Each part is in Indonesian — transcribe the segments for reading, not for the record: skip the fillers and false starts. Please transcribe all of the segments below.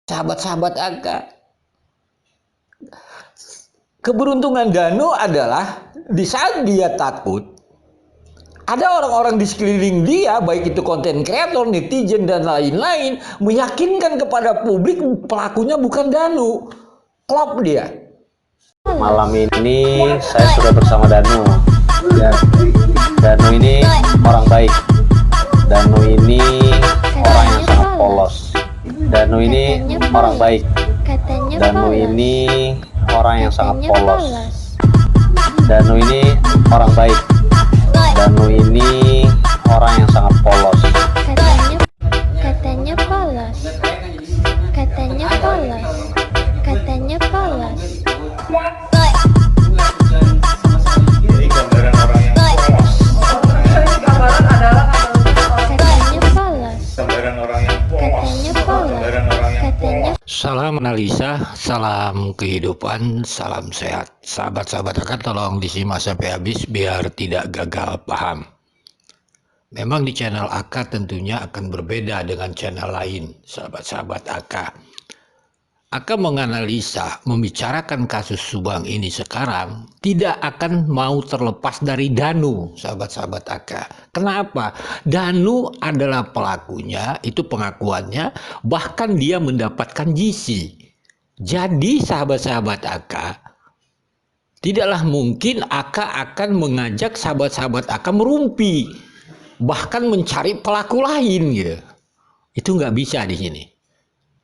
sahabat-sahabat Aka. Keberuntungan Danu adalah di saat dia takut, ada orang-orang di sekeliling dia, baik itu konten kreator, netizen, dan lain-lain, meyakinkan kepada publik pelakunya bukan Danu. Klop dia. Malam ini saya sudah bersama Danu. Ya, Danu ini orang baik. Danu ini orang yang sangat polos. Danu ini orang baik. Danu ini orang yang sangat polos. Danu ini orang baik. Danu ini orang yang sangat polos. Katanya polos. Katanya polos. Katanya polos. Ini gambaran orang yang polos. Katanya polos. Gambaran orang yang polos. Katanya polos. Gambaran orang yang Katanya polos. Salam analisa, salam kehidupan, salam sehat. Sahabat-sahabat Aka, tolong disimak sampai habis biar tidak gagal paham. Memang di channel Aka tentunya akan berbeda dengan channel lain, sahabat-sahabat Aka. Aka menganalisa, membicarakan kasus Subang ini sekarang tidak akan mau terlepas dari Danu, sahabat-sahabat Aka. Kenapa? Danu adalah pelakunya, itu pengakuannya, bahkan dia mendapatkan GC. Jadi sahabat-sahabat Aka, tidaklah mungkin Aka akan mengajak sahabat-sahabat Aka merumpi, bahkan mencari pelaku lain gitu. Itu nggak bisa di sini.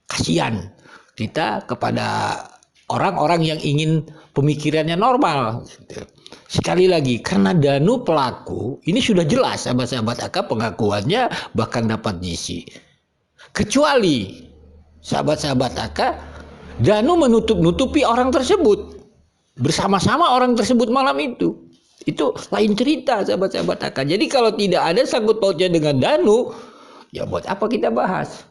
Kasihan kita kepada orang-orang yang ingin pemikirannya normal. Sekali lagi, karena Danu pelaku, ini sudah jelas sahabat-sahabat Aka pengakuannya bahkan dapat GC. Kecuali sahabat-sahabat Aka, Danu menutup-nutupi orang tersebut. Bersama-sama orang tersebut malam itu. Itu lain cerita sahabat-sahabat Aka. Jadi kalau tidak ada sangkut pautnya dengan Danu, ya buat apa kita bahas?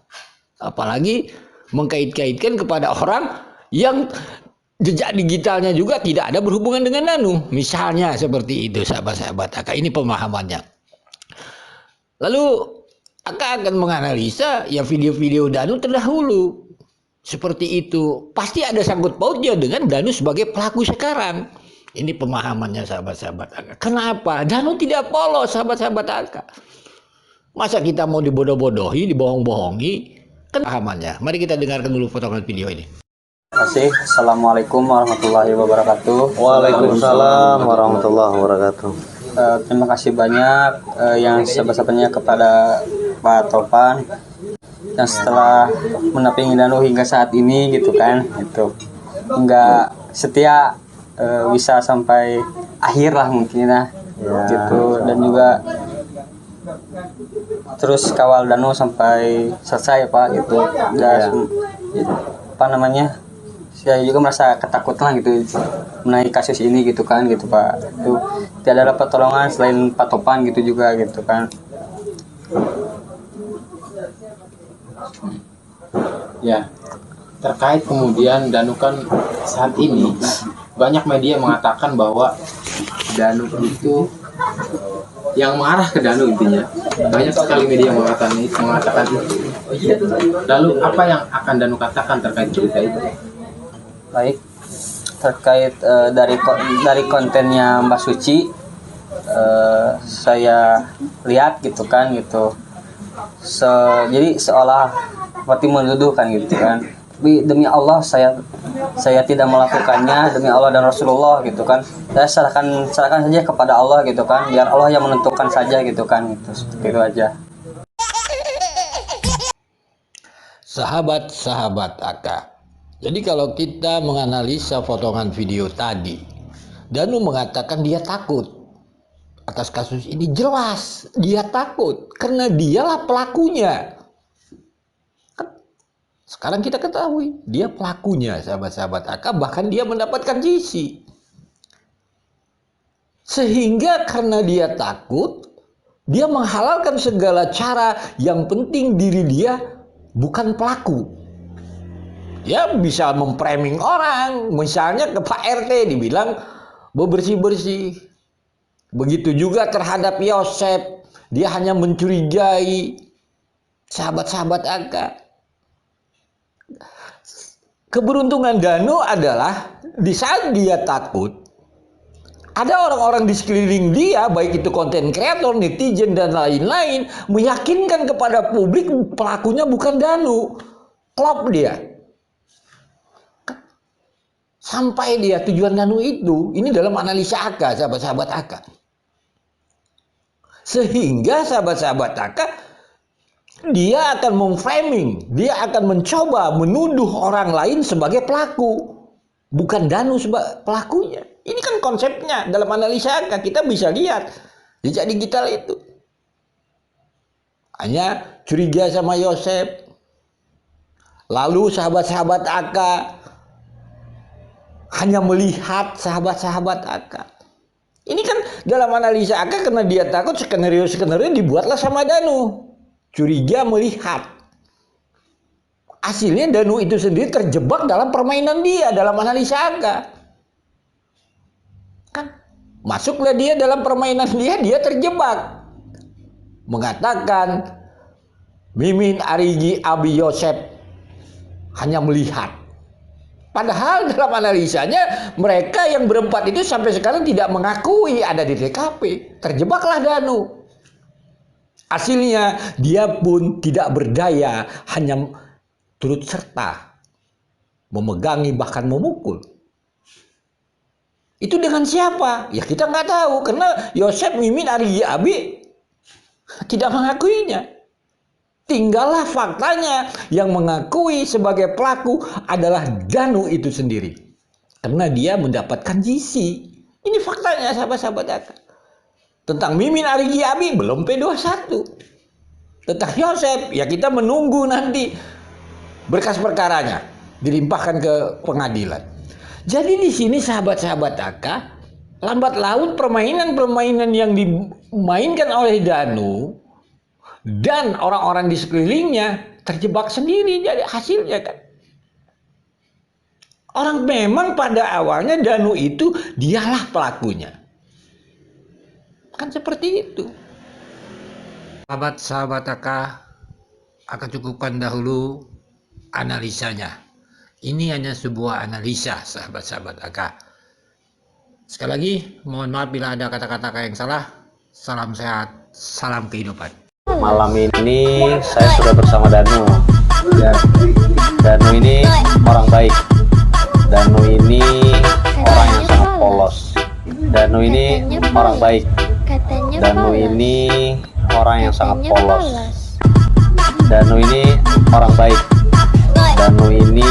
Apalagi mengkait-kaitkan kepada orang yang jejak digitalnya juga tidak ada berhubungan dengan Danu. Misalnya seperti itu sahabat-sahabat Aka. Ini pemahamannya. Lalu Aka akan menganalisa ya video-video Danu terdahulu. Seperti itu. Pasti ada sangkut pautnya dengan Danu sebagai pelaku sekarang. Ini pemahamannya sahabat-sahabat Aka. Kenapa? Danu tidak polos sahabat-sahabat Aka. Masa kita mau dibodoh-bodohi, dibohong-bohongi? Kan pahamannya. Mari kita dengarkan dulu potongan video ini. Terima kasih. Assalamualaikum warahmatullahi wabarakatuh. Waalaikumsalam warahmatullahi wabarakatuh. Terima kasih banyak yang sebesar-besarnya kepada Pak Topan yang setelah mendampingi Danu hingga saat ini gitu kan, itu hingga setia bisa sampai akhir lah mungkin ya, gitu, dan juga terus kawal Danu sampai selesai Pak gitu. Dan apa namanya, saya juga merasa ketakutan gitu mengenai kasus ini gitu kan, gitu Pak. Itu tidak ada pertolongan selain Pak Topan gitu juga gitu kan. Ya, terkait kemudian Danu kan saat ini banyak media mengatakan bahwa Danu itu yang mengarah ke Danu, intinya banyak sekali media mengatakan itu. Lalu apa yang akan Danu katakan terkait cerita itu? Baik, terkait dari kontennya Mbak Suci, saya lihat gitu kan gitu. Jadi seolah seperti menuduhkan gitu kan. Tapi demi Allah saya tidak melakukannya, demi Allah dan Rasulullah gitu kan. Saya serahkan saja kepada Allah gitu kan, biar Allah yang menentukan saja gitu kan, gitu. Seperti itu aja. Sahabat-sahabat Aka. Jadi kalau kita menganalisa potongan video tadi, Danu mengatakan dia takut atas kasus ini. Jelas dia takut karena dialah pelakunya. Sekarang kita ketahui dia pelakunya sahabat-sahabat Aka, bahkan dia mendapatkan GC. Sehingga karena dia takut, dia menghalalkan segala cara, yang penting diri dia bukan pelaku. Dia bisa memframing orang, misalnya ke Pak RT dibilang bersih-bersih. Begitu juga terhadap Yosep, dia hanya mencurigai sahabat-sahabat Aka. Keberuntungan Danu adalah di saat dia takut, ada orang-orang di sekeliling dia, baik itu konten kreator, netizen, dan lain-lain, meyakinkan kepada publik pelakunya bukan Danu. Klop dia. Sampai dia tujuan Danu itu, ini dalam analisa AK, sahabat-sahabat AK. Sehingga sahabat-sahabat AK, dia akan memframing, dia akan mencoba menuduh orang lain sebagai pelaku. Bukan Danu sebagai pelakunya. Ini kan konsepnya dalam analisa AK, kita bisa lihat jejak digital itu. Hanya curiga sama Yosep. Lalu sahabat-sahabat AK hanya melihat sahabat-sahabat AK. Ini kan dalam analisa AK karena dia takut skenario-skenario dibuatlah sama Danu. Curiga melihat. Hasilnya Danu itu sendiri terjebak dalam permainan dia, dalam analisa AK. Kan masuklah dia dalam permainan dia terjebak. Mengatakan Mimin, Arigi, Abi, Yosep hanya melihat. Padahal dalam analisanya mereka yang berempat itu sampai sekarang tidak mengakui ada di TKP. Terjebaklah Danu. Hasilnya dia pun tidak berdaya, hanya turut serta, memegangi bahkan memukul. Itu dengan siapa? Ya kita nggak tahu, karena Yosep, Mimin, Arigi, Abi tidak mengakuinya. Tinggallah faktanya yang mengakui sebagai pelaku adalah Danu itu sendiri. Karena dia mendapatkan GC. Ini faktanya sahabat-sahabat AK. Tentang Mimin, Arigi, Abi belum P21. Tentang Yosep, ya kita menunggu nanti berkas perkaranya dilimpahkan ke pengadilan. Jadi di sini sahabat-sahabat AK, lambat laun permainan-permainan yang dimainkan oleh Danu dan orang-orang di sekelilingnya terjebak sendiri. Jadi hasilnya kan, orang memang pada awalnya Danu itu dialah pelakunya. Kan seperti itu. Sahabat-sahabat AK, akan cukupkan dahulu analisanya. Ini hanya sebuah analisa, sahabat-sahabat AK. Sekali lagi, mohon maaf bila ada kata-kata yang salah. Salam sehat, salam kehidupan. Malam ini saya sudah bersama Danu. Danu ini orang baik. Danu ini orang yang sangat polos. Danu ini orang baik. Danu ini orang yang sangat polos. Danu ini orang baik. Danu ini